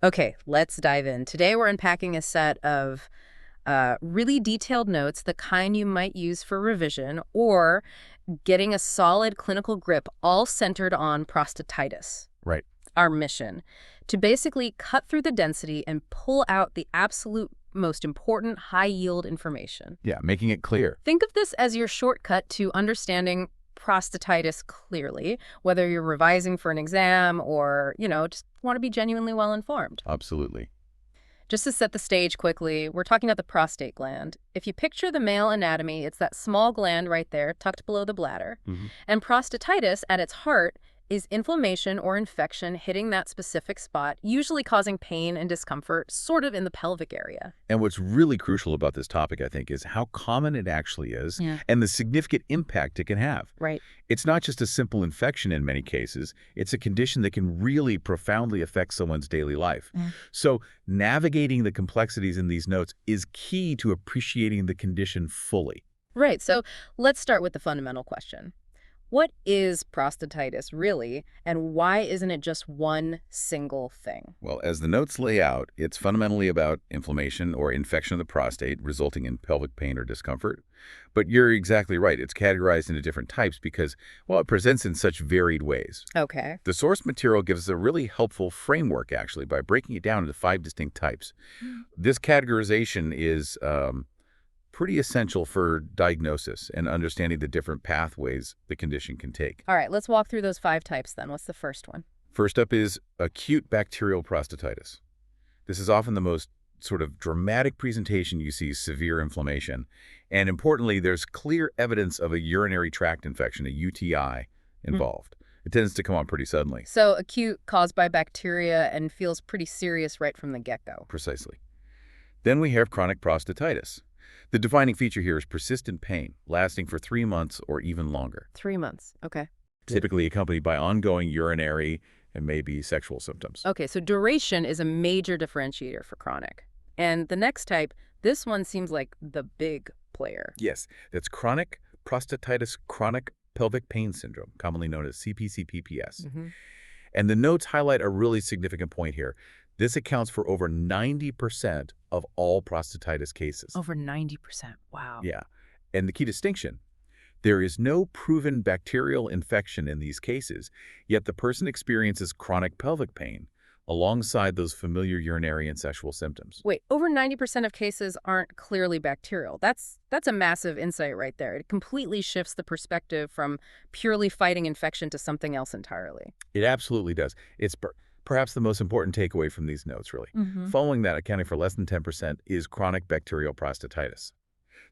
Okay, let's dive in. Today we're unpacking a set of really detailed notes, the kind you might use for revision or getting a solid clinical grip, all centered on prostatitis. Right. Our mission, to basically cut through the density and pull out the absolute most important high-yield information. Yeah, making it clear. Think of this as your shortcut to understanding prostatitis clearly, whether you're revising for an exam or, just want to be genuinely well-informed. Absolutely. Just to set the stage quickly, we're talking about the prostate gland. If you picture the male anatomy, it's that small gland right there, tucked below the bladder. And prostatitis, at its heart, is inflammation or infection hitting that specific spot, usually causing pain and discomfort, sort of in the pelvic area. And what's really crucial about this topic, I think, is how common it actually is and the significant impact it can have. Right. It's not just a simple infection in many cases. It's a condition that can really profoundly affect someone's daily life. So navigating the complexities in these notes is key to appreciating the condition fully. Right. So let's start with the fundamental question. What is prostatitis really, and why isn't it just one single thing? Well, as the notes lay out, it's fundamentally about inflammation or infection of the prostate resulting in pelvic pain or discomfort. But you're exactly right. It's categorized into different types because, well, it presents in such varied ways. Okay. The source material gives us a really helpful framework, actually, by breaking it down into 5 distinct types. This categorization is pretty essential for diagnosis and understanding the different pathways the condition can take. All right, let's walk through those 5 types then. What's the first one? First up is acute bacterial prostatitis. This is often the most sort of dramatic presentation. You see severe inflammation. And importantly, there's clear evidence of a urinary tract infection, a UTI, involved. It tends to come on pretty suddenly. So acute, caused by bacteria, and feels pretty serious right from the get-go. Precisely. Then we have chronic prostatitis. The defining feature here is persistent pain, lasting for 3 months or even longer. 3 months. Okay. Typically accompanied by ongoing urinary and maybe sexual symptoms. Okay, so duration is a major differentiator for chronic. And the next type, this one seems like the big player. Yes, that's chronic prostatitis, chronic pelvic pain syndrome, commonly known as CPPS. And the notes highlight a really significant point here. This accounts for over 90% of all prostatitis cases. Over 90%. Wow. Yeah. And the key distinction, there is no proven bacterial infection in these cases, yet the person experiences chronic pelvic pain alongside those familiar urinary and sexual symptoms. Wait, over 90% of cases aren't clearly bacterial. That's a massive insight right there. It completely shifts the perspective from purely fighting infection to something else entirely. It absolutely does. It's perhaps the most important takeaway from these notes, really. Following that, accounting for less than 10% is chronic bacterial prostatitis.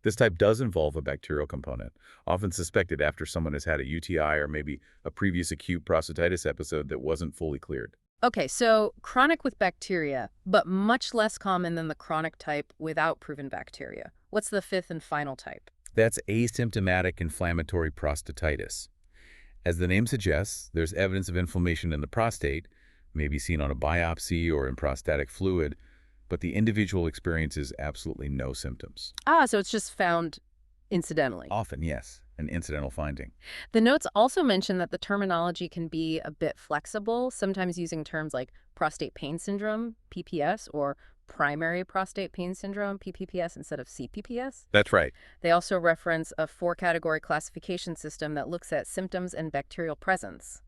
This type does involve a bacterial component, often suspected after someone has had a UTI or maybe a previous acute prostatitis episode that wasn't fully cleared. Okay, so chronic with bacteria, but much less common than the chronic type without proven bacteria. What's the 5th and final type? That's asymptomatic inflammatory prostatitis. As the name suggests, there's evidence of inflammation in the prostate, may be seen on a biopsy or in prostatic fluid, but the individual experiences absolutely no symptoms. So it's just found incidentally. Often, yes, an incidental finding. The notes also mention that the terminology can be a bit flexible, sometimes using terms like prostate pain syndrome, PPS, or primary prostate pain syndrome, PPPS, instead of CPPS. That's right. They also reference a 4-category classification system that looks at symptoms and bacterial presence.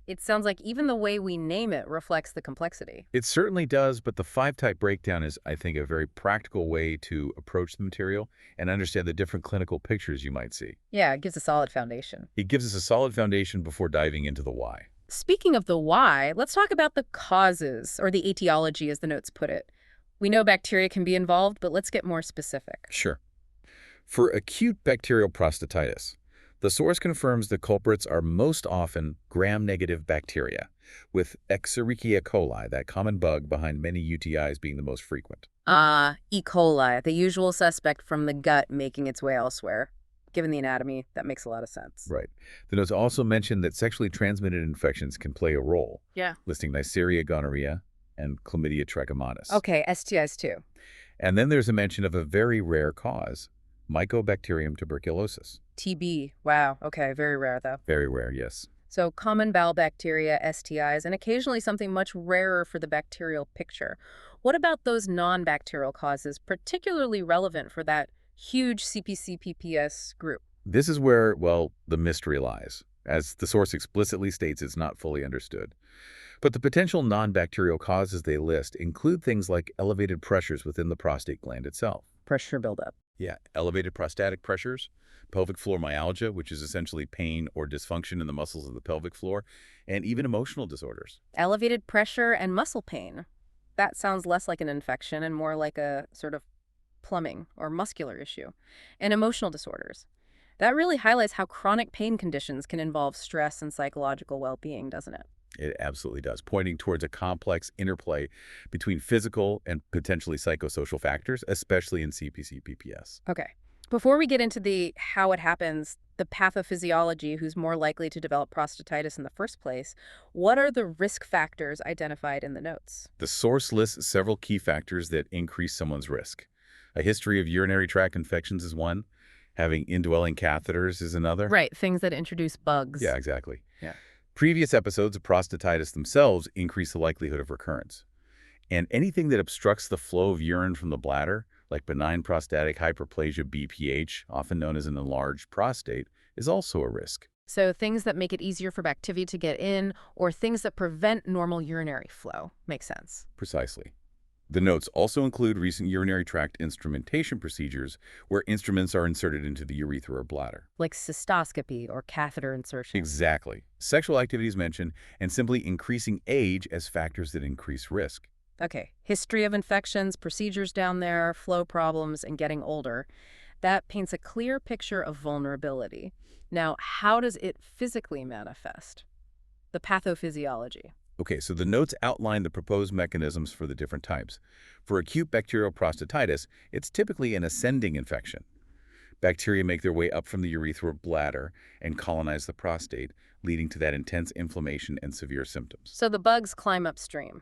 It sounds like even the way we name it reflects the complexity. It certainly does, but the 5-type breakdown is, I think, a very practical way to approach the material and understand the different clinical pictures you might see. Yeah, it gives a solid foundation. It gives us a solid foundation before diving into the why. Speaking of the why, let's talk about the causes, or the etiology as the notes put it. We know bacteria can be involved, but let's get more specific. Sure. For acute bacterial prostatitis, the source confirms the culprits are most often gram-negative bacteria, with Escherichia coli, that common bug behind many UTIs, being the most frequent. E. coli, the usual suspect from the gut making its way elsewhere. Given the anatomy, that makes a lot of sense. Right. The notes also mention that sexually transmitted infections can play a role, listing Neisseria gonorrhea and Chlamydia trachomatis. Okay, STIs too. And then there's a mention of a very rare cause, Mycobacterium tuberculosis. TB. Wow. Okay, very rare though. Very rare, yes. So common bowel bacteria, STIs, and occasionally something much rarer for the bacterial picture. What about those non-bacterial causes, particularly relevant for that huge CPPS group? This is where, well, the mystery lies. As the source explicitly states, it's not fully understood. But the potential non-bacterial causes they list include things like elevated pressures within the prostate gland itself. Pressure buildup. Yeah, elevated prostatic pressures, pelvic floor myalgia, which is essentially pain or dysfunction in the muscles of the pelvic floor, and even emotional disorders. Elevated pressure and muscle pain. That sounds less like an infection and more like a sort of plumbing or muscular issue. And emotional disorders. That really highlights how chronic pain conditions can involve stress and psychological well-being, doesn't it? It absolutely does, pointing towards a complex interplay between physical and potentially psychosocial factors, especially in CPPS. Okay. Before we get into the how it happens, the pathophysiology, who's more likely to develop prostatitis in the first place, what are the risk factors identified in the notes? The source lists several key factors that increase someone's risk. A history of urinary tract infections is one. Having indwelling catheters is another. Right, things that introduce bugs. Yeah, exactly. Yeah. Previous episodes of prostatitis themselves increase the likelihood of recurrence. And anything that obstructs the flow of urine from the bladder, like benign prostatic hyperplasia BPH, often known as an enlarged prostate, is also a risk. So things that make it easier for bacteria to get in or things that prevent normal urinary flow. Makes sense. Precisely. The notes also include recent urinary tract instrumentation procedures where instruments are inserted into the urethra or bladder. Like cystoscopy or catheter insertion. Exactly. Sexual activities mentioned, and simply increasing age as factors that increase risk. Okay, history of infections, procedures down there, flow problems, and getting older. That paints a clear picture of vulnerability. Now, how does it physically manifest? The pathophysiology. Okay, so the notes outline the proposed mechanisms for the different types. For acute bacterial prostatitis, it's typically an ascending infection. Bacteria make their way up from the urethra or bladder and colonize the prostate, leading to that intense inflammation and severe symptoms. So the bugs climb upstream.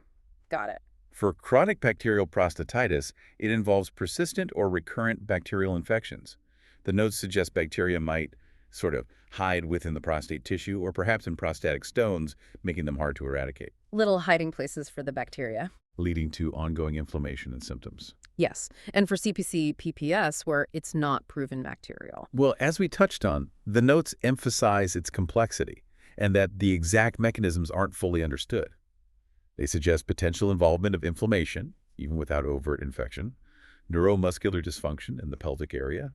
Got it. For chronic bacterial prostatitis, it involves persistent or recurrent bacterial infections. The notes suggest bacteria might sort of hide within the prostate tissue or perhaps in prostatic stones, making them hard to eradicate, Little hiding places for the bacteria. leading to ongoing inflammation and symptoms. Yes, and for CPPS, where it's not proven bacterial. Well, as we touched on, the notes emphasize its complexity and that the exact mechanisms aren't fully understood. They suggest potential involvement of inflammation, even without overt infection, neuromuscular dysfunction in the pelvic area,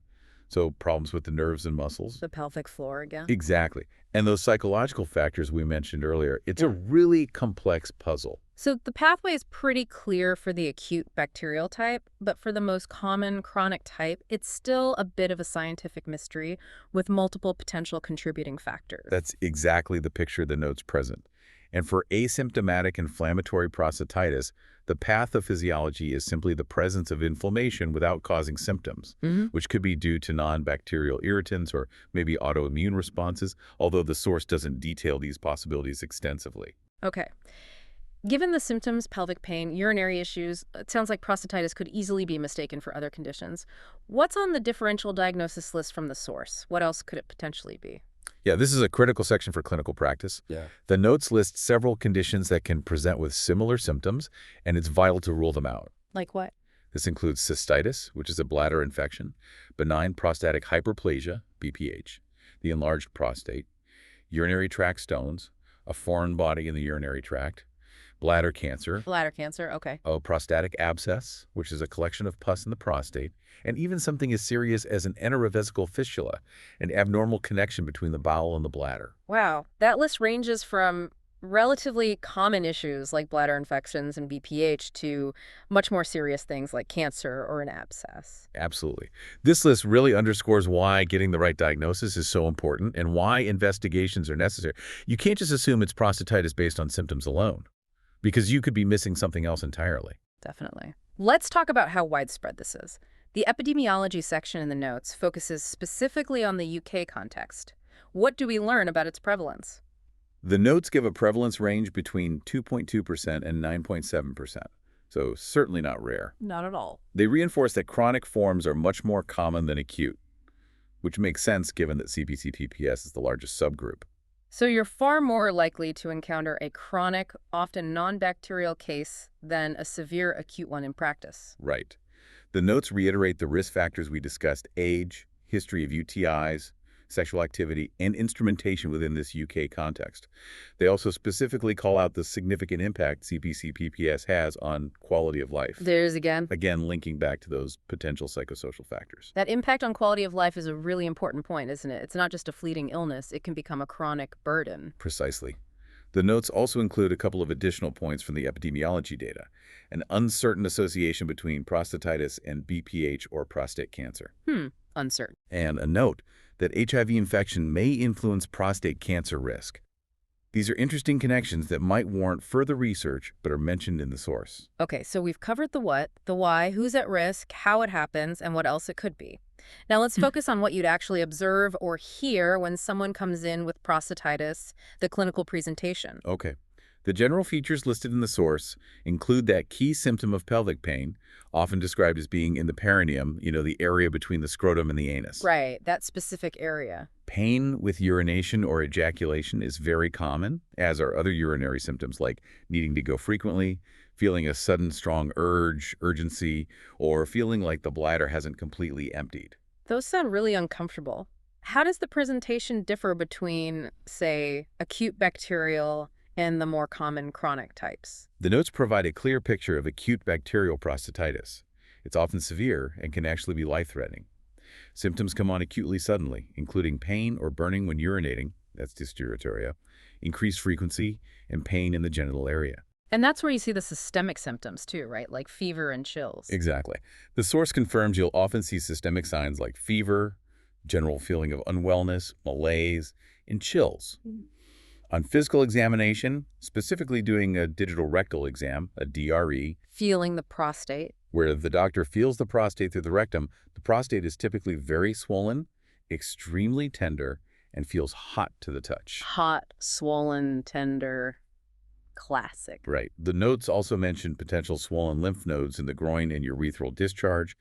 so problems with the nerves and muscles. The pelvic floor again. Exactly. And those psychological factors we mentioned earlier, it's a really complex puzzle. So the pathway is pretty clear for the acute bacterial type, but for the most common chronic type, it's still a bit of a scientific mystery with multiple potential contributing factors. That's exactly the picture the notes present. And for asymptomatic inflammatory prostatitis, the pathophysiology is simply the presence of inflammation without causing symptoms, which could be due to non-bacterial irritants or maybe autoimmune responses, although the source doesn't detail these possibilities extensively. Okay. Given the symptoms, pelvic pain, urinary issues, it sounds like prostatitis could easily be mistaken for other conditions. What's on the differential diagnosis list from the source? What else could it potentially be? Yeah, this is a critical section for clinical practice. The notes list several conditions that can present with similar symptoms, and it's vital to rule them out. Like what? This includes cystitis, which is a bladder infection, benign prostatic hyperplasia, BPH, the enlarged prostate, urinary tract stones, a foreign body in the urinary tract, bladder cancer, Okay. a prostatic abscess, which is a collection of pus in the prostate, and even something as serious as an enterovesical fistula, an abnormal connection between the bowel and the bladder. Wow. That list ranges from relatively common issues like bladder infections and BPH to much more serious things like cancer or an abscess. Absolutely. This list really underscores why getting the right diagnosis is so important and why investigations are necessary. You can't just assume it's prostatitis based on symptoms alone, because you could be missing something else entirely. Definitely. Let's talk about how widespread this is. The epidemiology section in the notes focuses specifically on the UK context. What do we learn about its prevalence? The notes give a prevalence range between 2.2% and 9.7%, so certainly not rare. Not at all. They reinforce that chronic forms are much more common than acute, which makes sense given that CPPS is the largest subgroup. So you're far more likely to encounter a chronic, often non-bacterial case than a severe acute one in practice. Right. The notes reiterate the risk factors we discussed: age, history of UTIs, sexual activity, and instrumentation within this UK context. They also specifically call out the significant impact CPPS has on quality of life. There's again. Again, linking back to those potential psychosocial factors. That impact on quality of life is a really important point, isn't it? It's not just a fleeting illness, it can become a chronic burden. Precisely. The notes also include a couple of additional points from the epidemiology data: an uncertain association between prostatitis and BPH or prostate cancer. Uncertain. And a note that HIV infection may influence prostate cancer risk. These are interesting connections that might warrant further research but are mentioned in the source. Okay, so we've covered the what, the why, who's at risk, how it happens, and what else it could be. Now let's focus on what you'd actually observe or hear when someone comes in with prostatitis, the clinical presentation. Okay. The general features listed in the source include that key symptom of pelvic pain, often described as being in the perineum, the area between the scrotum and the anus. Right, that specific area. Pain with urination or ejaculation is very common, as are other urinary symptoms like needing to go frequently, feeling a sudden strong urgency, or feeling like the bladder hasn't completely emptied. Those sound really uncomfortable. How does the presentation differ between, say, acute bacterial and the more common chronic types? The notes provide a clear picture of acute bacterial prostatitis. It's often severe and can actually be life-threatening. Symptoms come on acutely suddenly, including pain or burning when urinating, that's dysurethria, increased frequency, and pain in the genital area. And that's where you see the systemic symptoms too, right? Like fever and chills. Exactly. The source confirms you'll often see systemic signs like fever, general feeling of unwellness, malaise, and chills. On physical examination, specifically doing a digital rectal exam, a DRE, Feeling the prostate. where the doctor feels the prostate through the rectum, the prostate is typically very swollen, extremely tender, and feels hot to the touch. Hot, swollen, tender. Classic. Right. The notes also mention potential swollen lymph nodes in the groin and urethral discharge,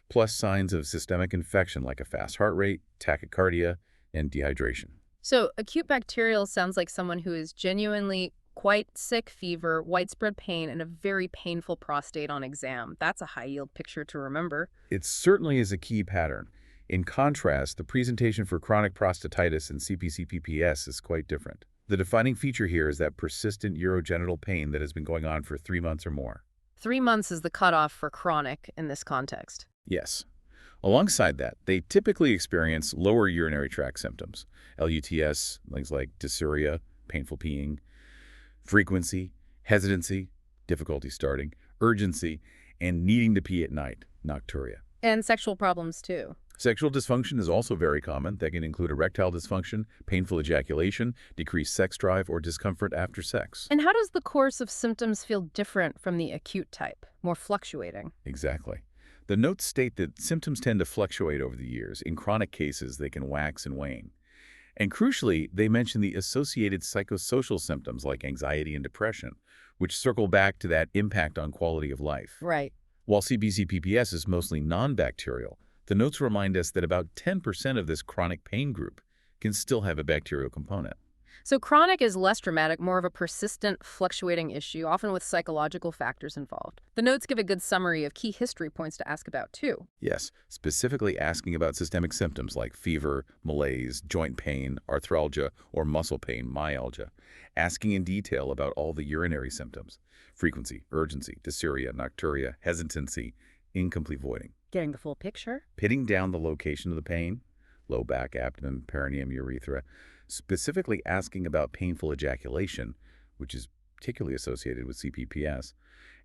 plus signs of systemic infection like a fast heart rate, tachycardia, and dehydration. So acute bacterial sounds like someone who is genuinely quite sick, fever, widespread pain, and a very painful prostate on exam. That's a high-yield picture to remember. It certainly is a key pattern. In contrast, the presentation for chronic prostatitis and CPPS is quite different. The defining feature here is that persistent urogenital pain that has been going on for 3 months or more. 3 months is the cutoff for chronic in this context. Yes. Alongside that, they typically experience lower urinary tract symptoms, LUTS, things like dysuria, painful peeing, frequency, hesitancy, difficulty starting, urgency, and needing to pee at night, nocturia. And sexual problems too. Sexual dysfunction is also very common. That can include erectile dysfunction, painful ejaculation, decreased sex drive, or discomfort after sex. And how does the course of symptoms feel different from the acute type, more fluctuating? Exactly. The notes state that symptoms tend to fluctuate over the years. In chronic cases, they can wax and wane. And crucially, they mention the associated psychosocial symptoms like anxiety and depression, which circle back to that impact on quality of life. Right. While CPPS is mostly non-bacterial, the notes remind us that about 10% of this chronic pain group can still have a bacterial component. So chronic is less dramatic, more of a persistent, fluctuating issue, often with psychological factors involved. The notes give a good summary of key history points to ask about, too. Yes, specifically asking about systemic symptoms like fever, malaise, joint pain, arthralgia, or muscle pain, myalgia. Asking in detail about all the urinary symptoms: frequency, urgency, dysuria, nocturia, hesitancy, incomplete voiding. Getting the full picture. Pinning down the location of the pain, low back, abdomen, perineum, urethra. Specifically asking about painful ejaculation, which is particularly associated with CPPS,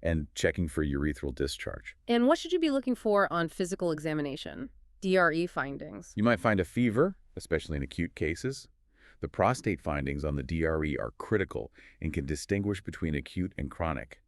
and checking for urethral discharge. And what should you be looking for on physical examination? DRE findings. You might find a fever, especially in acute cases. The prostate findings on the DRE are critical and can distinguish between acute and chronic.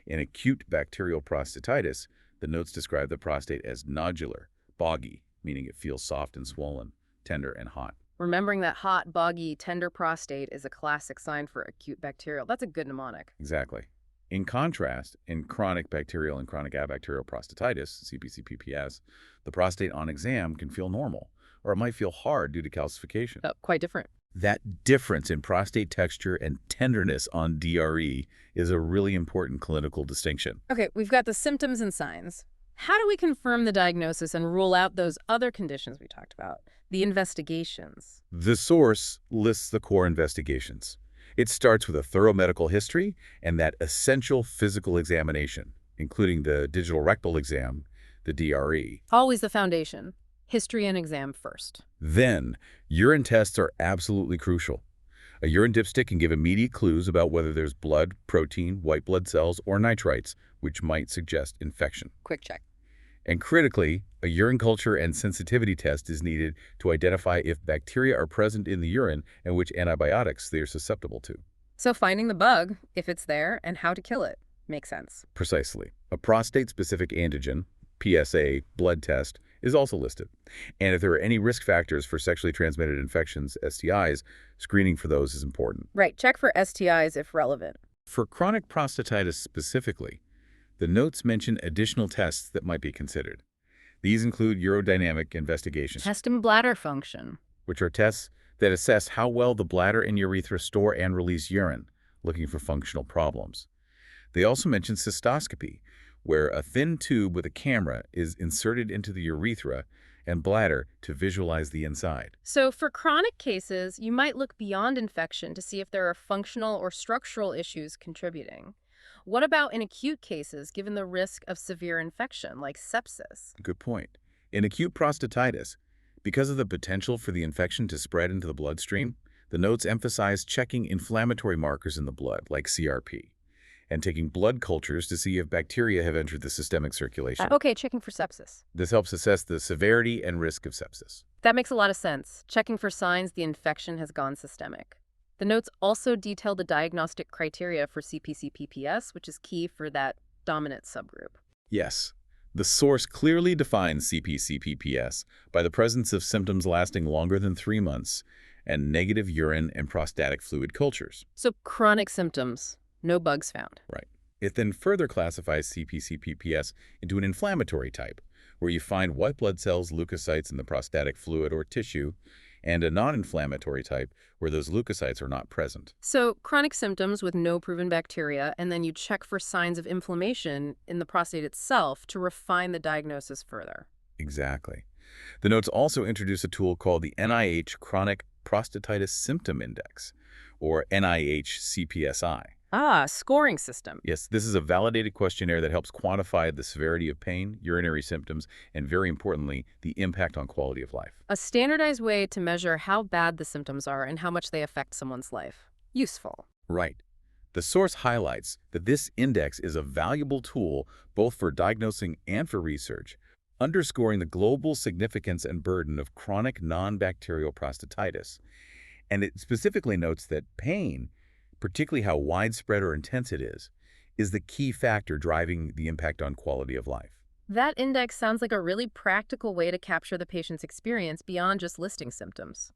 In acute bacterial prostatitis, the notes describe the prostate as nodular, boggy, meaning it feels soft and swollen, tender and hot. Remembering that hot, boggy, tender prostate is a classic sign for acute bacterial. That's a good mnemonic. Exactly. In contrast, in chronic bacterial and chronic abacterial prostatitis, CPPS, the prostate on exam can feel normal, or it might feel hard due to calcification. Quite different. That difference in prostate texture and tenderness on DRE is a really important clinical distinction. Okay, we've got the symptoms and signs. How do we confirm the diagnosis and rule out those other conditions we talked about? The investigations. The source lists the core investigations. It starts with a thorough medical history and that essential physical examination, including the digital rectal exam, the DRE. Always the foundation. History and exam first. Then, urine tests are absolutely crucial. A urine dipstick can give immediate clues about whether there's blood, protein, white blood cells, or nitrites, which might suggest infection. Quick check. And critically, a urine culture and sensitivity test is needed to identify if bacteria are present in the urine and which antibiotics they are susceptible to. So finding the bug, if it's there, and how to kill it, makes sense. Precisely. A prostate-specific antigen, PSA, blood test, is also listed. And if there are any risk factors for sexually transmitted infections, STIs, screening for those is important. Right, check for STIs if relevant. For chronic prostatitis specifically, the notes mention additional tests that might be considered. These include urodynamic investigations, Testing bladder function. which are tests that assess how well the bladder and urethra store and release urine, looking for functional problems. They also mention cystoscopy, where a thin tube with a camera is inserted into the urethra and bladder to visualize the inside. So for chronic cases, you might look beyond infection to see if there are functional or structural issues contributing. What about in acute cases, given the risk of severe infection, like sepsis? Good point. In acute prostatitis, because of the potential for the infection to spread into the bloodstream, the notes emphasize checking inflammatory markers in the blood, like CRP, and taking blood cultures to see if bacteria have entered the systemic circulation. Okay, checking for sepsis. This helps assess the severity and risk of sepsis. That makes a lot of sense, checking for signs the infection has gone systemic. The notes also detail the diagnostic criteria for CPPS, which is key for that dominant subgroup. Yes, the source clearly defines CPPS by the presence of symptoms lasting longer than 3 months and negative urine and prostatic fluid cultures. So chronic symptoms, no bugs found. Right. It then further classifies CPPS into an inflammatory type, where you find white blood cells, leukocytes in the prostatic fluid or tissue, and a non-inflammatory type where those leukocytes are not present. So chronic symptoms with no proven bacteria, and then you check for signs of inflammation in the prostate itself to refine the diagnosis further. Exactly. The notes also introduce a tool called the NIH Chronic Prostatitis Symptom Index, or NIH CPSI. Ah, scoring system. Yes, this is a validated questionnaire that helps quantify the severity of pain, urinary symptoms, and very importantly, the impact on quality of life. A standardized way to measure how bad the symptoms are and how much they affect someone's life. Useful. Right. The source highlights that this index is a valuable tool both for diagnosing and for research, underscoring the global significance and burden of chronic non-bacterial prostatitis. And it specifically notes that pain, particularly how widespread or intense it is the key factor driving the impact on quality of life. That index sounds like a really practical way to capture the patient's experience beyond just listing symptoms.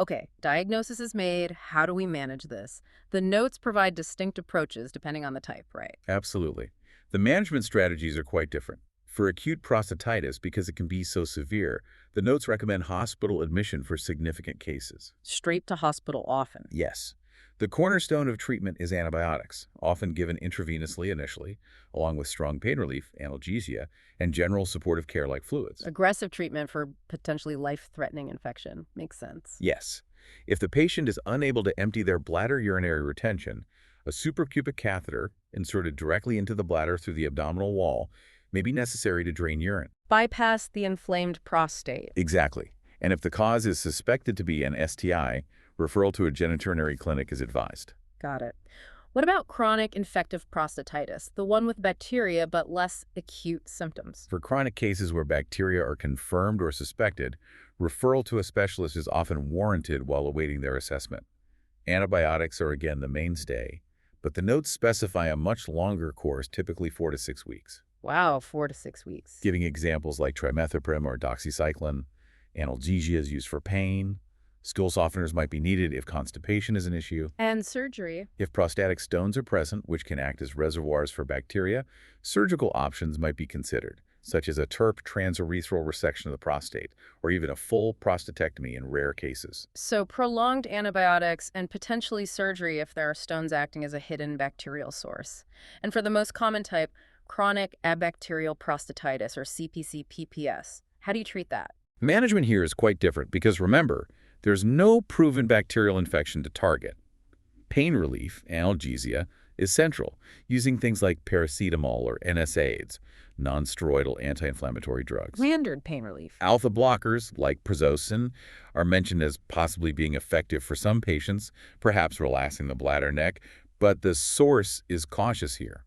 Okay, diagnosis is made. How do we manage this? The notes provide distinct approaches depending on the type, right? Absolutely. The management strategies are quite different. For acute prostatitis, because it can be so severe, the notes recommend hospital admission for significant cases. Straight to hospital often. Yes. The cornerstone of treatment is antibiotics, often given intravenously initially, along with strong pain relief, analgesia, and general supportive care like fluids. Aggressive treatment for potentially life-threatening infection. Makes sense. Yes. If the patient is unable to empty their bladder urinary retention, a suprapubic catheter, inserted directly into the bladder through the abdominal wall, may be necessary to drain urine. Bypass the inflamed prostate. Exactly. And if the cause is suspected to be an STI, referral to a genitourinary clinic is advised. Got it. What about chronic infective prostatitis, the one with bacteria but less acute symptoms? For chronic cases where bacteria are confirmed or suspected, referral to a specialist is often warranted while awaiting their assessment. Antibiotics are again the mainstay, but the notes specify a much longer course, typically 4 to 6 weeks. Wow, 4 to 6 weeks. Giving examples like trimethoprim or doxycycline. Analgesia is used for pain. Stool softeners might be needed if constipation is an issue. And surgery. If prostatic stones are present, which can act as reservoirs for bacteria, surgical options might be considered, such as a TURP transurethral resection of the prostate, or even a full prostatectomy in rare cases. So prolonged antibiotics and potentially surgery if there are stones acting as a hidden bacterial source. And for the most common type, chronic abacterial prostatitis, or CPPS, how do you treat that? Management here is quite different because, remember, there's no proven bacterial infection to target. Pain relief, analgesia, is central, using things like paracetamol or NSAIDs, non-steroidal anti-inflammatory drugs. Standard pain relief. Alpha blockers, like prazosin, are mentioned as possibly being effective for some patients, perhaps relaxing the bladder neck, but the source is cautious here.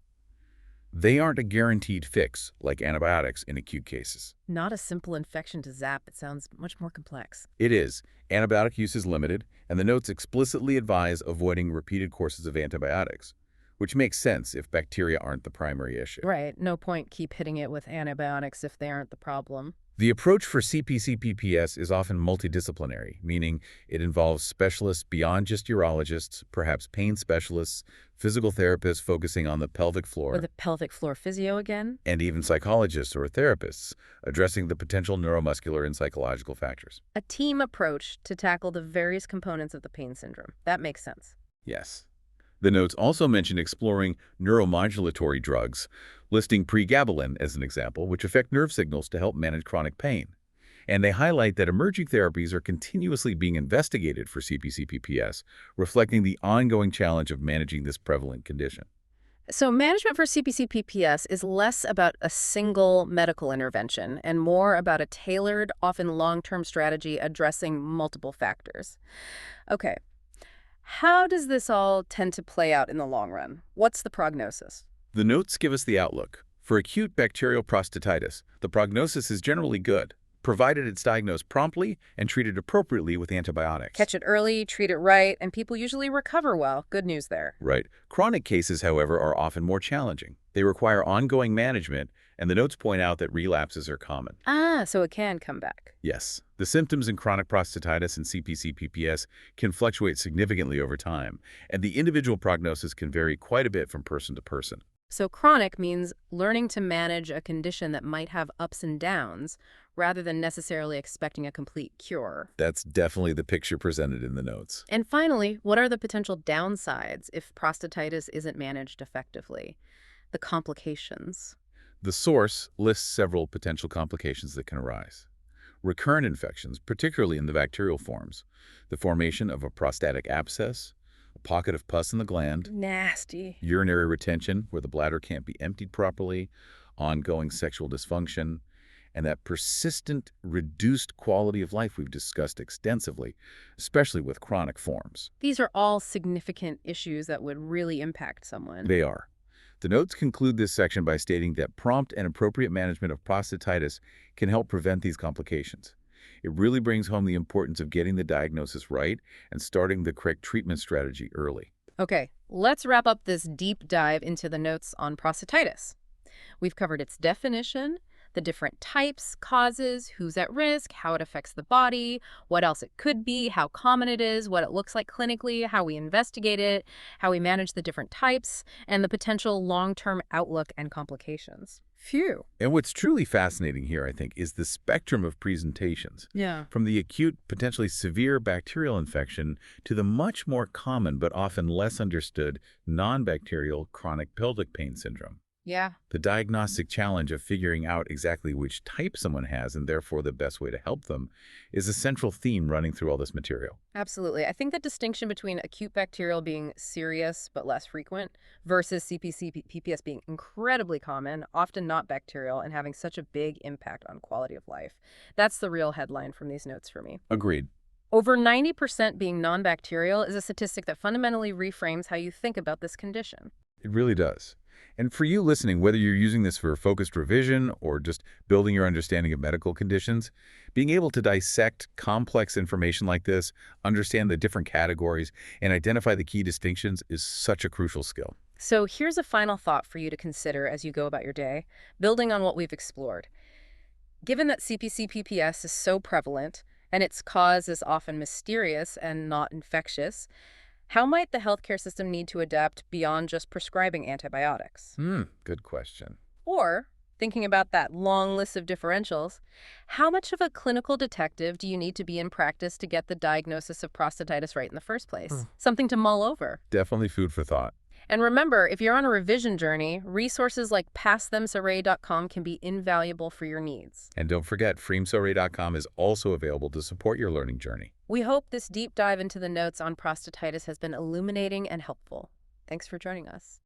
They aren't a guaranteed fix, like antibiotics in acute cases. Not a simple infection to zap. It sounds much more complex. It is. Antibiotic use is limited, and the notes explicitly advise avoiding repeated courses of antibiotics, which makes sense if bacteria aren't the primary issue. Right. No point keep hitting it with antibiotics if they aren't the problem. The approach for CPPS is often multidisciplinary, meaning it involves specialists beyond just urologists, perhaps pain specialists, physical therapists focusing on the pelvic floor, Or the pelvic floor physio again? and even psychologists or therapists addressing the potential neuromuscular and psychological factors. A team approach to tackle the various components of the pain syndrome. That makes sense. Yes. The notes also mention exploring neuromodulatory drugs, listing pregabalin as an example, which affect nerve signals to help manage chronic pain. And they highlight that emerging therapies are continuously being investigated for CPPS, reflecting the ongoing challenge of managing this prevalent condition. So management for CPPS is less about a single medical intervention and more about a tailored, often long-term strategy addressing multiple factors. Okay. How does this all tend to play out in the long run? What's the prognosis? The notes give us the outlook. For acute bacterial prostatitis, the prognosis is generally good, provided it's diagnosed promptly and treated appropriately with antibiotics. Catch it early, treat it right, and people usually recover well. Good news there. Right. Chronic cases, however, are often more challenging. They require ongoing management, and the notes point out that relapses are common. So it can come back. Yes. The symptoms in chronic prostatitis and CPPS can fluctuate significantly over time, and the individual prognosis can vary quite a bit from person to person. So chronic means learning to manage a condition that might have ups and downs rather than necessarily expecting a complete cure. That's definitely the picture presented in the notes. And finally, what are the potential downsides if prostatitis isn't managed effectively? The complications. The source lists several potential complications that can arise. Recurrent infections, particularly in the bacterial forms, the formation of a prostatic abscess, a pocket of pus in the gland, Nasty. urinary retention where the bladder can't be emptied properly, ongoing sexual dysfunction, and that persistent, reduced quality of life we've discussed extensively, especially with chronic forms. These are all significant issues that would really impact someone. They are. The notes conclude this section by stating that prompt and appropriate management of prostatitis can help prevent these complications. It really brings home the importance of getting the diagnosis right and starting the correct treatment strategy early. Okay, let's wrap up this deep dive into the notes on prostatitis. We've covered its definition, the different types, causes, who's at risk, how it affects the body, what else it could be, how common it is, what it looks like clinically, how we investigate it, how we manage the different types, and the potential long-term outlook and complications. Phew. And what's truly fascinating here, I think, is the spectrum of presentations. Yeah. From the acute, potentially severe bacterial infection to the much more common but often less understood non-bacterial chronic pelvic pain syndrome. Yeah. The diagnostic challenge of figuring out exactly which type someone has and therefore the best way to help them is a central theme running through all this material. Absolutely. I think the distinction between acute bacterial being serious but less frequent versus CPPS being incredibly common, often not bacterial, and having such a big impact on quality of life. That's the real headline from these notes for me. Agreed. Over 90% being non-bacterial is a statistic that fundamentally reframes how you think about this condition. It really does. And for you listening, whether you're using this for focused revision or just building your understanding of medical conditions, being able to dissect complex information like this, understand the different categories, and identify the key distinctions is such a crucial skill. So here's a final thought for you to consider as you go about your day, building on what we've explored. Given that CPPS is so prevalent and its cause is often mysterious and not infectious, how might the healthcare system need to adapt beyond just prescribing antibiotics? Good question. Or Thinking about that long list of differentials, how much of a clinical detective do you need to be in practice to get the diagnosis of prostatitis right in the first place? Something to mull over. Definitely food for thought. And remember, if you're on a revision journey, resources like PassThemSRA.com can be invaluable for your needs. And don't forget, FreemSRA.com is also available to support your learning journey. We hope this deep dive into the notes on prostatitis has been illuminating and helpful. Thanks for joining us.